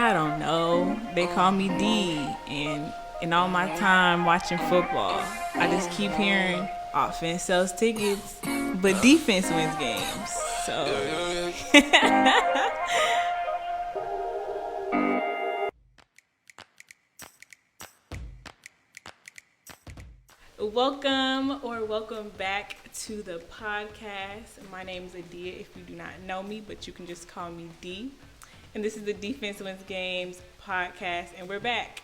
I don't know. They call me D, and in all my time watching football, I just keep hearing offense sells tickets, but defense wins games. So welcome back to the podcast. My name is Adia if you do not know me, but you can just call me D. And this is the Defense Wins Games podcast, and we're back.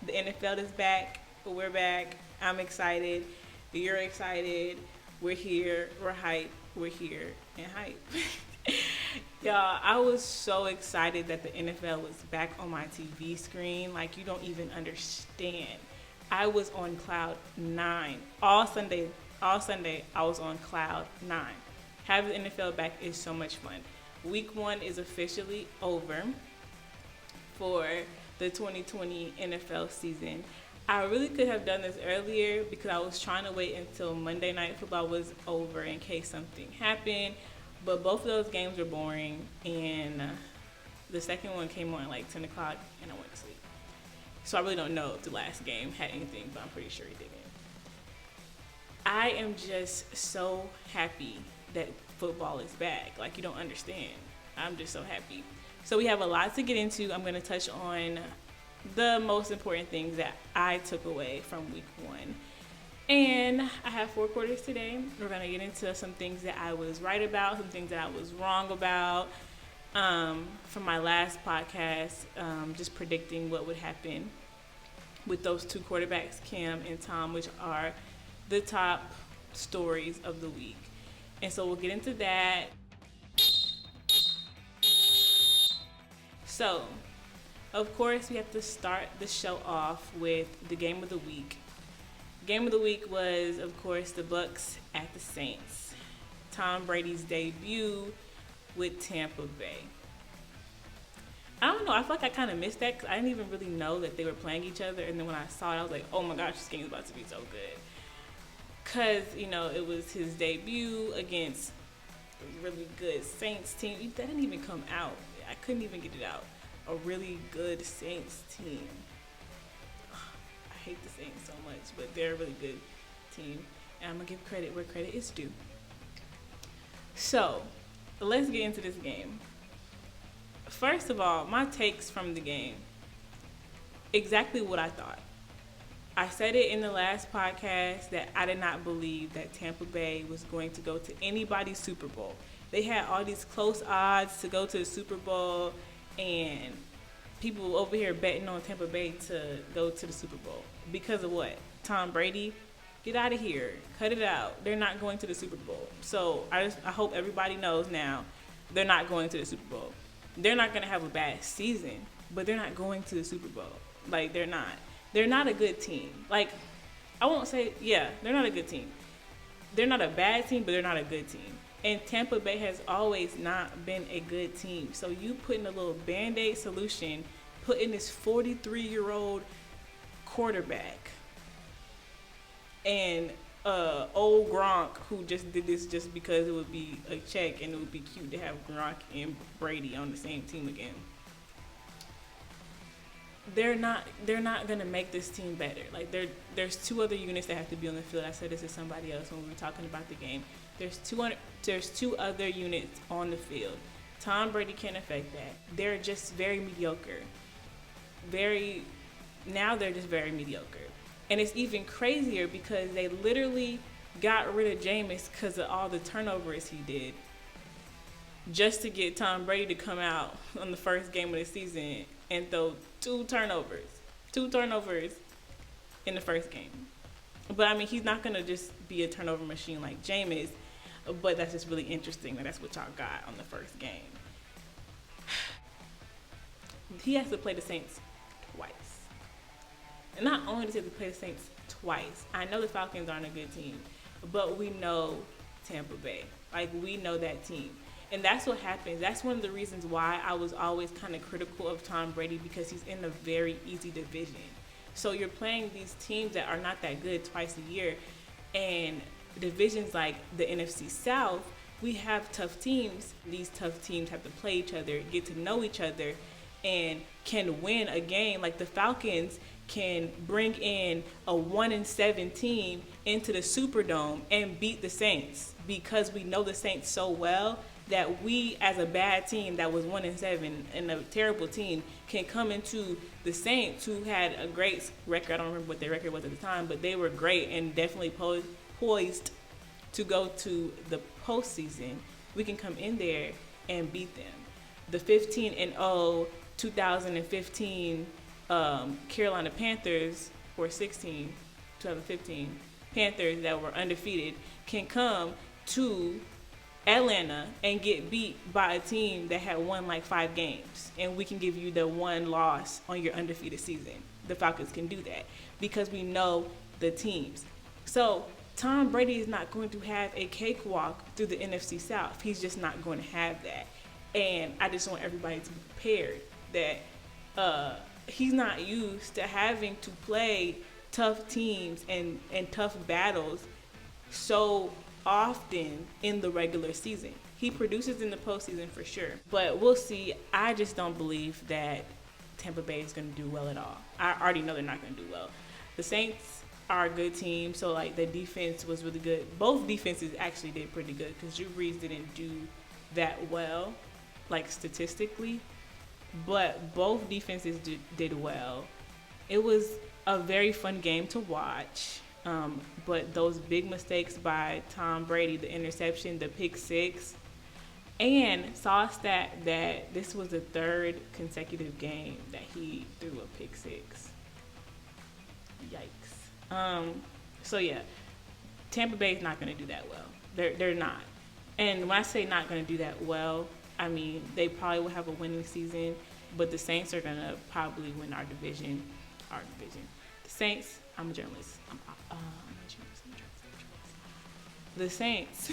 The NFL is back, but we're back. I'm excited. You're excited. We're here. We're hype. We're here and hype. Y'all, I was so excited that the NFL was back on my TV screen. Like, you don't even understand. I was on cloud 9 all Sunday. I was on cloud 9. Having the NFL back is so much fun. Week 1 is officially over for the 2020 NFL season. I really could have done this earlier because I was trying to wait until Monday Night Football was over in case something happened. But both of those games were boring, and the second one came on at like 10 o'clock, and I went to sleep. So I really don't know if the last game had anything, but I'm pretty sure it didn't. I am just so happy that football is back. Like, you don't understand. I'm just so happy. So we have a lot to get into. I'm going to touch on the most important things that I took away from week 1. And I have 4 quarters today. We're going to get into some things that I was right about, some things that I was wrong about. From my last podcast, just predicting what would happen with those 2 quarterbacks, Cam and Tom, which are the top stories of the week. And so we'll get into that. So, of course, we have to start the show off with the game of the week. Game of the week was, of course, the Bucs at the Saints. Tom Brady's debut with Tampa Bay. I don't know. I feel like I kind of missed that because I didn't even really know that they were playing each other. And then when I saw it, I was like, oh my gosh, this game is about to be so good. Because, it was his debut against a really good Saints team. That didn't even come out. I couldn't even get it out. A really good Saints team. I hate the Saints so much, but they're a really good team. And I'm going to give credit where credit is due. So, let's get into this game. First of all, my takes from the game. Exactly what I thought. I said it in the last podcast that I did not believe that Tampa Bay was going to go to anybody's Super Bowl. They had all these close odds to go to the Super Bowl, and people over here betting on Tampa Bay to go to the Super Bowl. Because of what? Tom Brady? Get out of here. Cut it out. They're not going to the Super Bowl. So I hope everybody knows now they're not going to the Super Bowl. They're not going to have a bad season, but they're not going to the Super Bowl. Like, they're not. They're not a good team. Like, I won't say, they're not a good team. They're not a bad team, but they're not a good team. And Tampa Bay has always not been a good team. So you put in a little Band-Aid solution, put in this 43-year-old quarterback, and old Gronk, who just did this just because it would be a check and it would be cute to have Gronk and Brady on the same team again. They're not gonna make this team better. Like, there's 2 other units that have to be on the field. I said this to somebody else when we were talking about the game. There's 2 other units on the field. Tom Brady can't affect that. They're just very mediocre. Now they're just very mediocre. And it's even crazier because they literally got rid of Jameis because of all the turnovers he did, just to get Tom Brady to come out on the first game of the season and throw 2 turnovers in the first game. But, I mean, he's not going to just be a turnover machine like Jameis, but that's just really interesting that that's what y'all got on the first game. He has to play the Saints twice. And not only does he have to play the Saints twice, I know the Falcons aren't a good team, but we know Tampa Bay. Like, we know that team. And that's what happens. That's one of the reasons why I was always kind of critical of Tom Brady, because he's in a very easy division. So you're playing these teams that are not that good twice a year, and divisions like the NFC South, we have tough teams. These tough teams have to play each other, get to know each other, and can win a game. Like the Falcons can bring in a 1-7 team into the Superdome and beat the Saints, because we know the Saints so well that we, as a bad team that was 1-7 and a terrible team, can come into the Saints, who had a great record. I don't remember what their record was at the time, but they were great and definitely poised to go to the postseason. We can come in there and beat them. The 15-0 2015 Carolina Panthers, or 2015 Panthers that were undefeated, can come to Atlanta and get beat by a team that had won like 5 games, and we can give you the 1 loss on your undefeated season. The Falcons can do that because we know the teams. So Tom Brady is not going to have a cakewalk through the NFC South. He's just not going to have that. And I just want everybody to be prepared that he's not used to having to play tough teams and tough battles so often in the regular season. He produces in the postseason for sure, but we'll see. I just don't believe that Tampa Bay is going to do well at all. I already know they're not going to do well. The Saints are a good team, so like the defense was really good. Both defenses actually did pretty good because Drew Brees didn't do that well, like statistically, but both defenses did well. It was a very fun game to watch. But those big mistakes by Tom Brady, the interception, the pick 6, and saw a stat that this was the 3rd consecutive game that he threw a pick 6. Yikes. So yeah, Tampa Bay is not going to do that well. They're not. And when I say not going to do that well, I mean they probably will have a winning season, but the Saints are going to probably win our division. The Saints, I'm a journalist. The Saints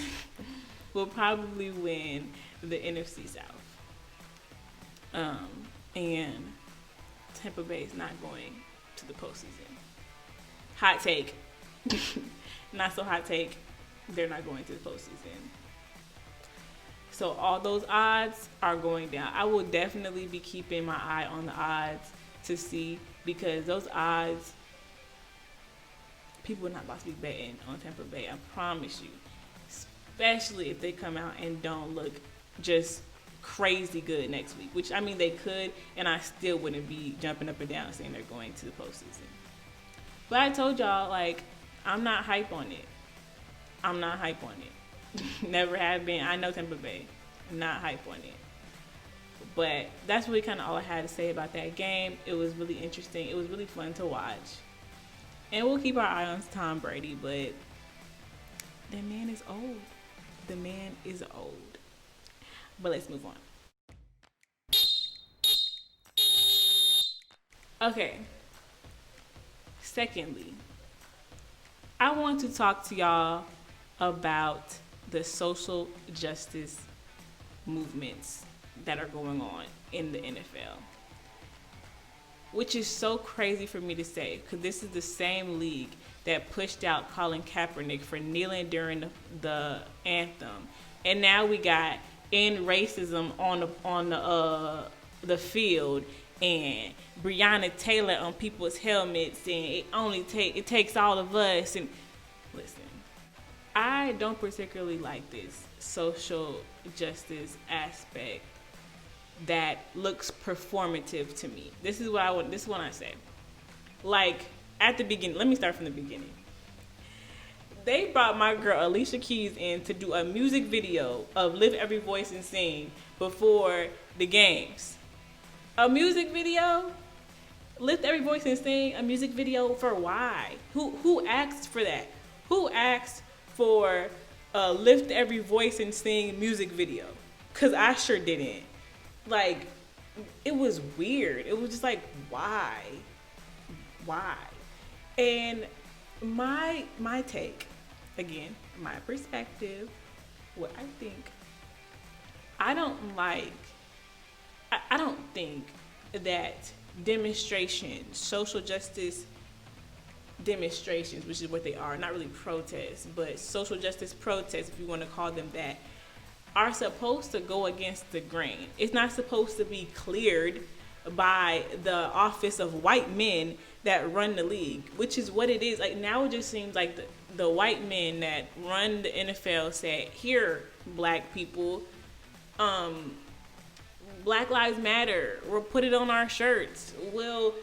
will probably win the NFC South. And Tampa Bay is not going to the postseason. Hot take. Not so hot take. They're not going to the postseason. So all those odds are going down. I will definitely be keeping my eye on the odds to see, because those odds, people are not about to be betting on Tampa Bay, I promise you. Especially if they come out and don't look just crazy good next week, which I mean they could, and I still wouldn't be jumping up and down saying they're going to the postseason. But I told y'all, like, I'm not hype on it. I'm not hype on it. Never have been. I know Tampa Bay. I'm not hype on it. But that's really kind of all I had to say about that game. It was really interesting. It was really fun to watch. And we'll keep our eye on Tom Brady, but that man is old. The man is old. But let's move on. Okay. Secondly, I want to talk to y'all about the social justice movements that are going on in the NFL. Which is so crazy for me to say, because this is the same league that pushed out Colin Kaepernick for kneeling during the anthem, and now we got end racism on the field, and Breonna Taylor on people's helmets, and it takes all of us. And listen, I don't particularly like this social justice aspect that looks performative to me. This is what I say. Like, at the beginning, let me start from the beginning. They brought my girl Alicia Keys in to do a music video of Lift Every Voice and Sing before the games. A music video? Lift Every Voice and Sing, a music video for why? Who asked for that? Who asked for a Lift Every Voice and Sing music video? Because I sure didn't. Like, it was weird. It was just like, why? And my take, again, my perspective, what I think, I don't think that demonstrations, social justice demonstrations, which is what they are, not really protests, but social justice protests, if you want to call them that, are supposed to go against the grain. It's not supposed to be cleared by the office of white men that run the league, which is what it is. Like now it just seems like the white men that run the NFL said, here, black people, Black Lives Matter. We'll put it on our shirts. We'll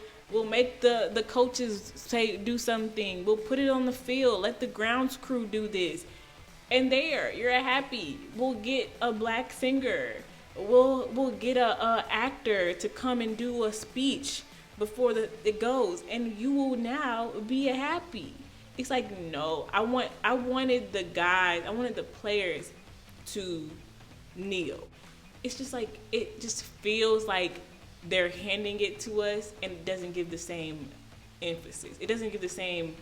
make the coaches say do something. We'll put it on the field. Let the grounds crew do this. And there, you're happy. We'll get a black singer. We'll get a actor to come and do a speech before it goes, and you will now be happy. It's like, no, I wanted the players to kneel. It's just like, it just feels like they're handing it to us, and it doesn't give the same emphasis. It doesn't give the same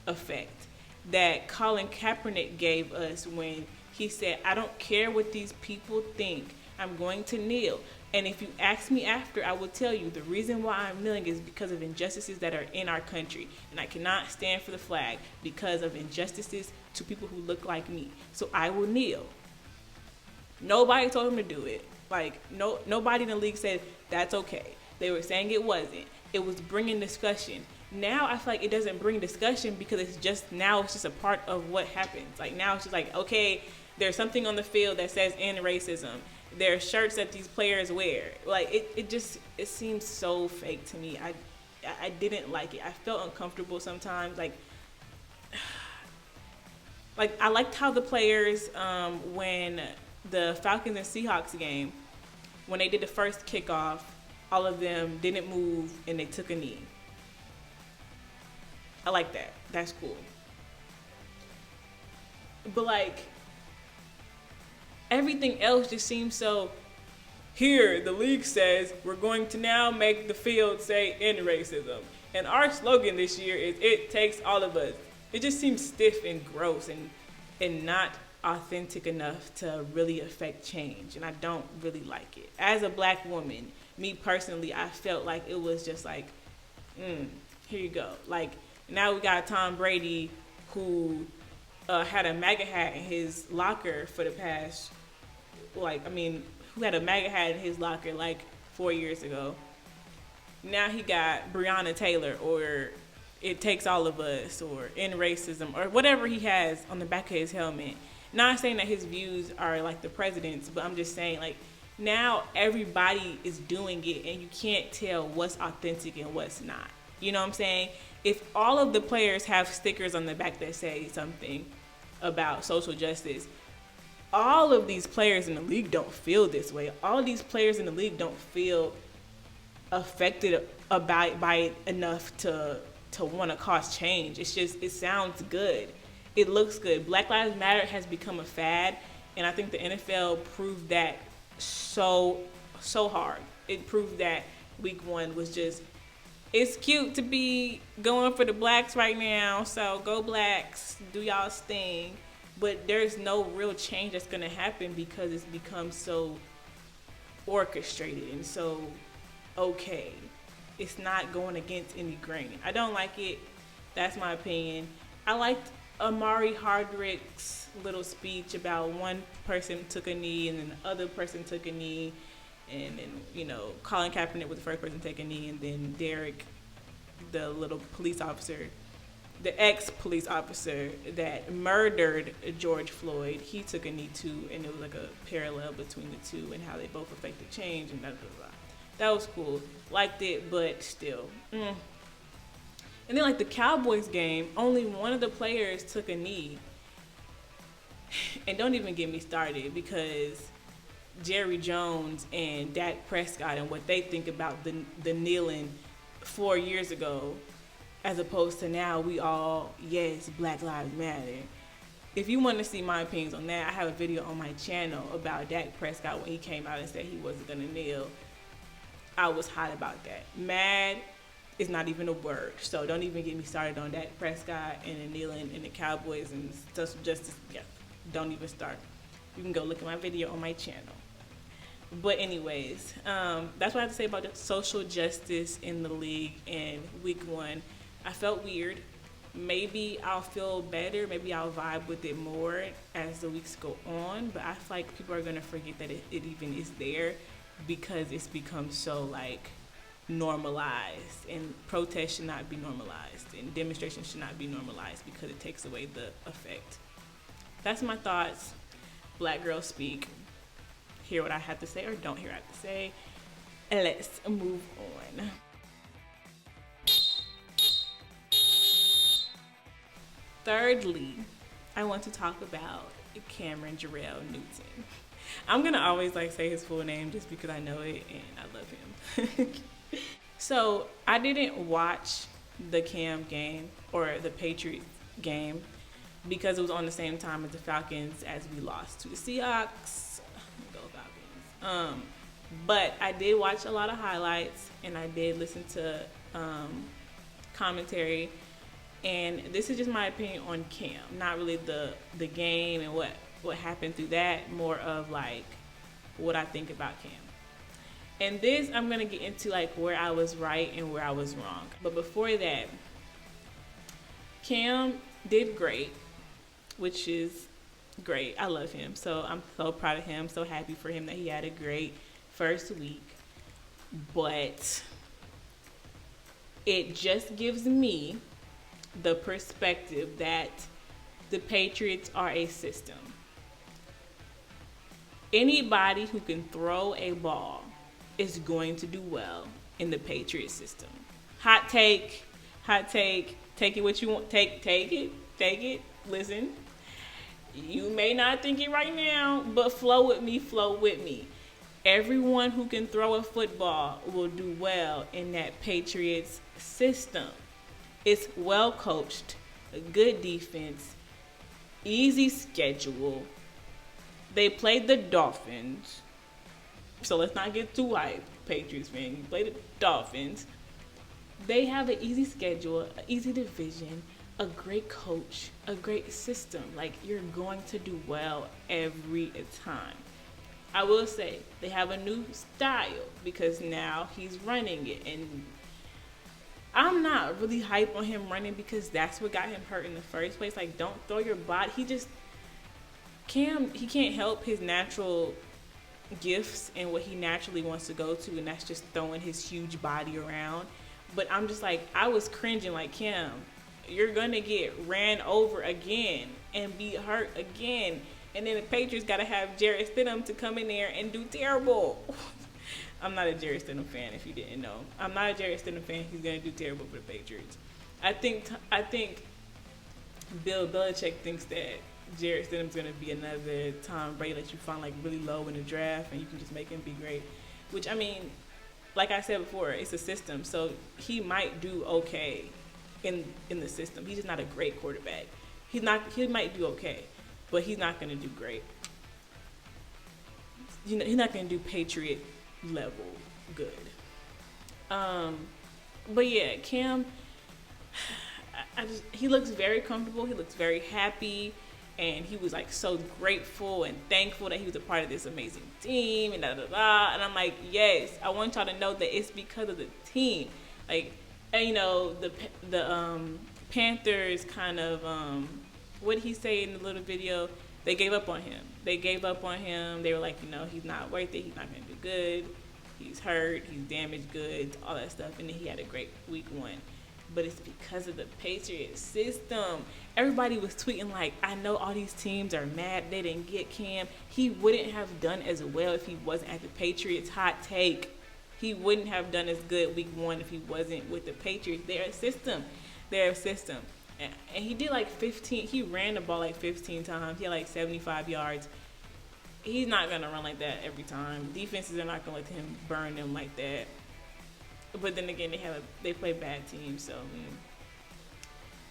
effect that Colin Kaepernick gave us when he said, I don't care what these people think, I'm going to kneel. And if you ask me after, I will tell you the reason why I'm kneeling is because of injustices that are in our country. And I cannot stand for the flag because of injustices to people who look like me. So I will kneel. Nobody told him to do it. Like, nobody in the league said that's okay. They were saying it wasn't. It was bringing discussion. Now I feel like it doesn't bring discussion because it's just a part of what happens. Like now it's just like, okay, there's something on the field that says end racism. There are shirts that these players wear. Like it seems so fake to me. I didn't like it. I felt uncomfortable sometimes. Like I liked how the players when the Falcons and Seahawks game, when they did the first kickoff, all of them didn't move and they took a knee. I like that. That's cool. But like everything else just seems so, here, the league says we're going to now make the field say end racism. And our slogan this year is it takes all of us. It just seems stiff and gross and not authentic enough to really affect change. And I don't really like it. As a black woman, me personally, I felt like it was just like, here you go. Like now we got Tom Brady who had a MAGA hat in his locker for the past, who had a MAGA hat in his locker like 4 years ago. Now he got Breonna Taylor, or it takes all of us, or end racism, or whatever he has on the back of his helmet. Not saying that his views are like the president's, but I'm just saying like now everybody is doing it and you can't tell what's authentic and what's not. You know what I'm saying? If all of the players have stickers on the back that say something about social justice, all of these players in the league don't feel this way. All of these players in the league don't feel affected by it enough to want to cause change. It's just, it sounds good. It looks good. Black Lives Matter has become a fad, and I think the NFL proved that so hard. It proved that week one was just, it's cute to be going for the blacks right now, so go blacks, do y'all's thing. But there's no real change that's going to happen because it's become so orchestrated and so okay. It's not going against any grain. I don't like it. That's my opinion. I liked Amari Hardrick's little speech about one person took a knee and then the other person took a knee. And then, Colin Kaepernick was the first person to take a knee, and then Derek, the little police officer, the ex-police officer that murdered George Floyd, he took a knee too, and it was like a parallel between the two and how they both affected change and blah, blah, blah. That was cool. Liked it, but still. And then like the Cowboys game, only one of the players took a knee. And don't even get me started because Jerry Jones and Dak Prescott and what they think about the kneeling 4 years ago, as opposed to now we all, yes, Black Lives Matter. If you want to see my opinions on that, I have a video on my channel about Dak Prescott when he came out and said he wasn't going to kneel. I was hot about that. Mad is not even a word. So don't even get me started on Dak Prescott and the kneeling and the Cowboys and social justice. Yeah, don't even start. You can go look at my video on my channel. But anyways, that's what I have to say about the social justice in the league in week one. I felt weird. Maybe I'll feel better. Maybe I'll vibe with it more as the weeks go on. But I feel like people are going to forget that it even is there because it's become so like normalized, and protest should not be normalized, and demonstration should not be normalized because it takes away the effect. That's my thoughts. Black girls speak. Hear what I have to say or don't hear what I have to say. And let's move on. Thirdly, I want to talk about Cameron Jarrell Newton. I'm gonna always say his full name just because I know it and I love him. So I didn't watch the Cam game or the Patriots game because it was on the same time as the Falcons as we lost to the Seahawks. Go Falcons. But I did watch a lot of highlights and I did listen to commentary. And this is just my opinion on Cam, not really the game and what happened through that, more of what I think about Cam. And this, I'm going to get into where I was right and where I was wrong. But before that, Cam did great, which is great. I love him. So I'm so proud of him, so happy for him that he had a great first week. But it just gives me the perspective that the Patriots are a system. Anybody who can throw a ball is going to do well in the Patriot system. Hot take, take it what you want, take it, listen. You may not think it right now, but flow with me. Everyone who can throw a football will do well in that Patriots system. It's well coached, a good defense, easy schedule. They played the Dolphins. So let's not get too hyped, Patriots fan. You play the Dolphins. They have an easy schedule, an easy division, a great coach, a great system. You're going to do well every time. I will say they have a new style because now he's running it, and I'm not really hype on him running because that's what got him hurt in the first place. Don't throw your body. He can't help his natural gifts and what he naturally wants to go to, and that's just throwing his huge body around. But I'm just I was cringing Cam, you're going to get ran over again and be hurt again. And then the Patriots got to have Jarrett Stidham to come in there and do terrible. I'm not a Jarrett Stidham fan, if you didn't know. I'm not a Jarrett Stidham fan. He's going to do terrible for the Patriots. I think Bill Belichick thinks that Jarrett Stidham's going to be another Tom Brady that you find really low in the draft and you can just make him be great. Which, like I said before, it's a system. So he might do okay in the system. He's just not a great quarterback. He might do okay, but he's not going to do great. He's not going to do Patriot level good. But yeah, Cam, he looks very comfortable. He looks very happy, and he was so grateful and thankful that he was a part of this amazing team and And I'm yes, I want y'all to know that it's because of the team. The Panthers kind of what did he say in the little video? They gave up on him. They were he's not worth it. He's not going to do good. He's hurt. He's damaged goods, all that stuff. And then he had a great week one. But it's because of the Patriots system. Everybody was tweeting I know all these teams are mad they didn't get Cam. He wouldn't have done as well if he wasn't at the Patriots. Hot take. He wouldn't have done as good week one if he wasn't with the Patriots. They're a system. And he did 15. He ran the ball 15 times. He had 75 yards. He's not going to run like that every time. Defenses are not going to let him burn them like that. But then again, they play bad teams, so.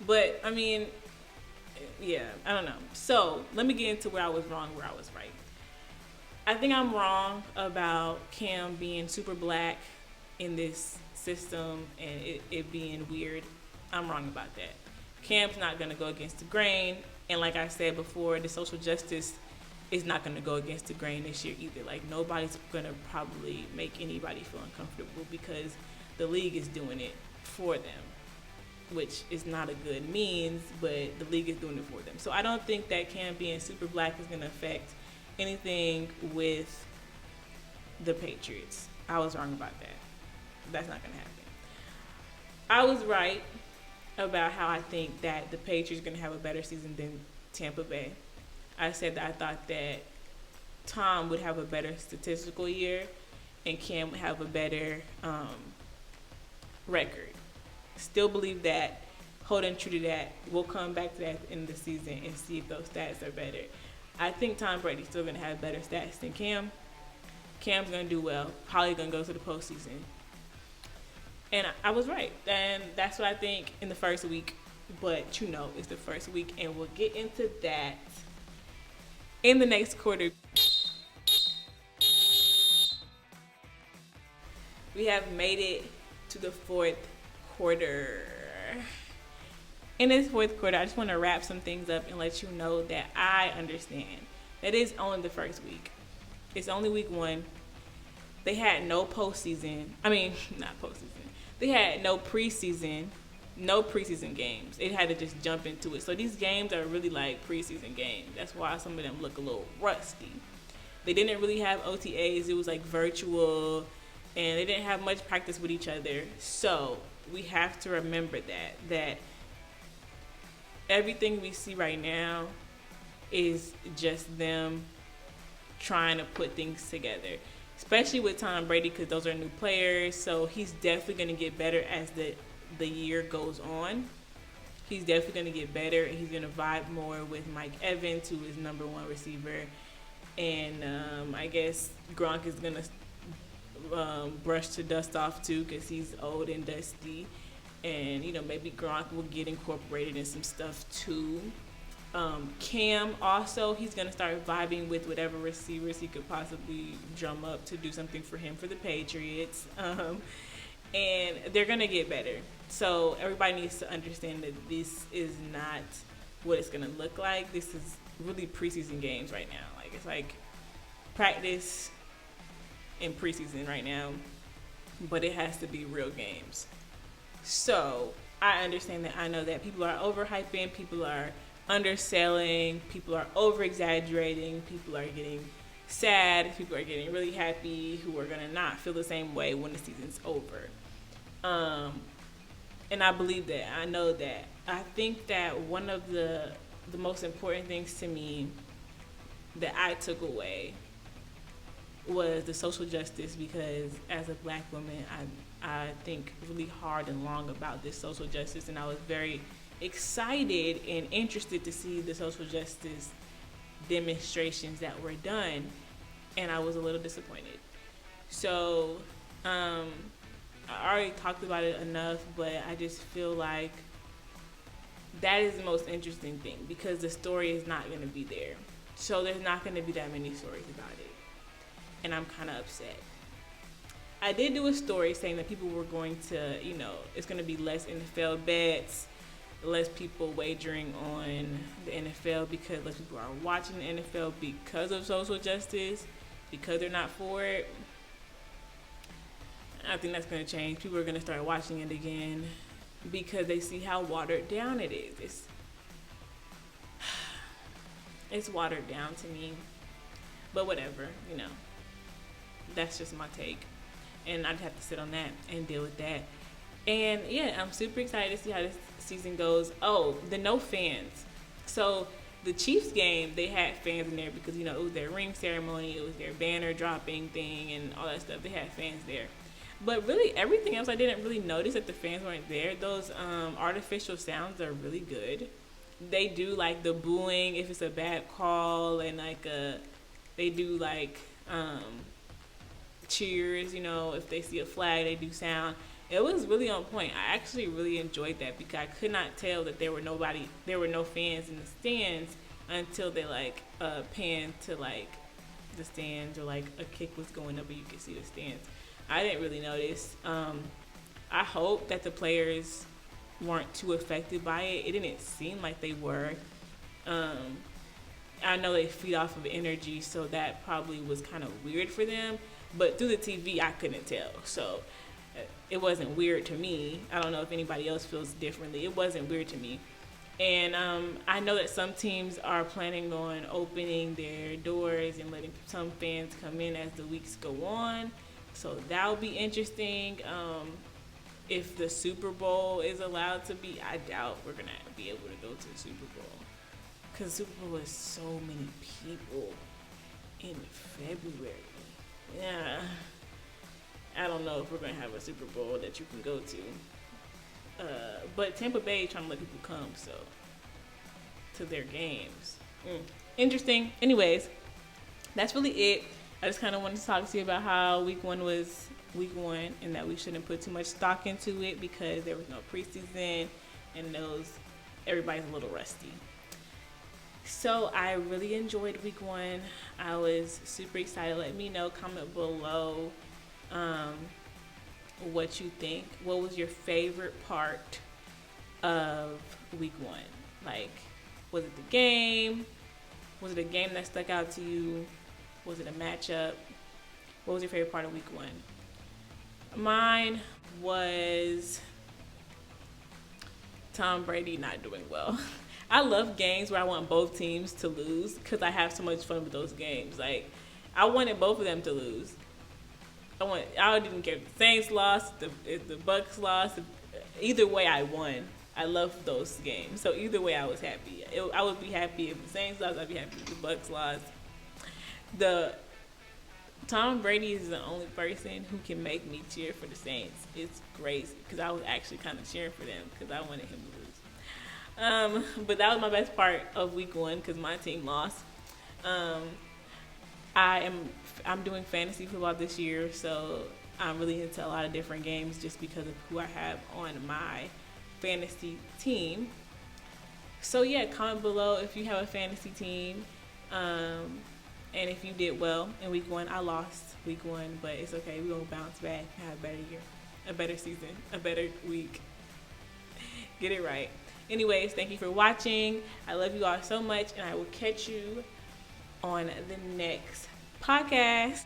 But, yeah, I don't know. So, let me get into where I was wrong, where I was right. I think I'm wrong about Cam being super black in this system and it being weird. I'm wrong about that. Cam's not going to go against the grain. And like I said before, the social justice is not going to go against the grain this year either. Nobody's going to probably make anybody feel uncomfortable because the league is doing it for them, which is not a good means, but the league is doing it for them. So I don't think that Cam being super black is going to affect anything with the Patriots. I was wrong about that. That's not gonna happen. I was right about how I think that the Patriots are gonna have a better season than Tampa Bay. I said that I thought that Tom would have a better statistical year and Cam would have a better record. Still believe that, holding true to that. We'll come back to that at the end of the season and see if those stats are better. I think Tom Brady's still going to have better stats than Cam. Cam's going to do well, probably going to go to the postseason. And I was right. And that's what I think in the first week. But you know, it's the first week, and we'll get into that in the next quarter. We have made it to the fourth quarter. In this fourth quarter, I just want to wrap some things up and let you know that I understand that it's only the first week. It's only week one. They had no postseason. I mean, not postseason. They had no preseason games. It had to just jump into it. So these games are really like preseason games. That's why some of them look a little rusty. They didn't really have OTAs. It was like virtual, and they didn't have much practice with each other. So we have to remember that everything we see right now is just them trying to put things together, especially with Tom Brady, because those are new players. So he's definitely going to get better as the year goes on. He's definitely going to get better, and he's going to vibe more with Mike Evans, who is number one receiver. And I guess Gronk is going to brush the dust off too, because he's old and dusty. And, you know, maybe Gronk will get incorporated in some stuff too. Cam also, he's going to start vibing with whatever receivers he could possibly drum up to do something for him for the Patriots. And they're going to get better. So everybody needs to understand that this is not what it's going to look like. This is really preseason games right now. Like, it's like practice in preseason right now, but it has to be real games. So I understand that. I know that people are overhyping, people are underselling, people are over-exaggerating, people are getting sad, people are getting really happy, who are going to not feel the same way when the season's over. And I believe that. I know that. I think that one of the most important things to me that I took away was the social justice, because as a black woman, I think really hard and long about this social justice, and I was very excited and interested to see the social justice demonstrations that were done, and I was a little disappointed. So I already talked about it enough, but I just feel like that is the most interesting thing, because the story is not going to be there. So there's not going to be that many stories about it, and I'm kind of upset. I did do a story saying that people were going to, you know, it's going to be less NFL bets, less people wagering on the NFL, because less people are watching the NFL because of social justice, because they're not for it. I think that's going to change. People are going to start watching it again because they see how watered down it is. It's watered down to me. But whatever, you know. That's just my take. And I just have to sit on that and deal with that. And yeah, I'm super excited to see how this season goes. Oh, the no fans. So the Chiefs game, they had fans in there because, you know, it was their ring ceremony, it was their banner dropping thing and all that stuff. They had fans there. But really, everything else, I didn't really notice that the fans weren't there. Those artificial sounds are really good. They do like the booing if it's a bad call, and like they do like cheers, you know, if they see a flag, they do sound. It was really on point. I actually really enjoyed that, because I could not tell that there were no fans in the stands until they like panned to like the stands, or like a kick was going up and you could see the stands. I didn't really notice. I hope that the players weren't too affected by it. It didn't seem like they were. I know they feed off of energy, so that probably was kind of weird for them. But through the TV, I couldn't tell. So it wasn't weird to me. I don't know if anybody else feels differently. It wasn't weird to me. And I know that some teams are planning on opening their doors and letting some fans come in as the weeks go on. So that'll be interesting. If the Super Bowl is allowed to be, I doubt we're gonna be able to go to the Super Bowl, because Super Bowl is so many people in February. Yeah, I don't know if we're gonna have a Super Bowl that you can go to. But Tampa Bay trying to let people come to their games. Interesting. Anyways, that's really it. I just kind of wanted to talk to you about how week one was week one, and that we shouldn't put too much stock into it because there was no preseason, and everybody's a little rusty. So I really enjoyed week one. I was super excited. Let me know, comment below what you think. What was your favorite part of week one? Like, was it the game? Was it a game that stuck out to you? Was it a matchup? What was your favorite part of week one? Mine was Tom Brady not doing well. I love games where I want both teams to lose because I have so much fun with those games. Like, I wanted both of them to lose. I didn't care if the Saints lost, if the Bucks lost. Either way, I won. I love those games. So either way, I was happy. I would be happy if the Saints lost. I'd be happy if the Bucks lost. Tom Brady is the only person who can make me cheer for the Saints. It's crazy because I was actually kind of cheering for them because I wanted him to lose. But that was my best part of week one because my team lost. I'm doing fantasy football this year, so I'm really into a lot of different games just because of who I have on my fantasy team. So yeah, comment below if you have a fantasy team. And if you did well in week one. I lost week one, but it's okay. We're going to bounce back and have a better year, a better season, a better week. Get it right. Anyways, thank you for watching. I love you all so much, and I will catch you on the next podcast.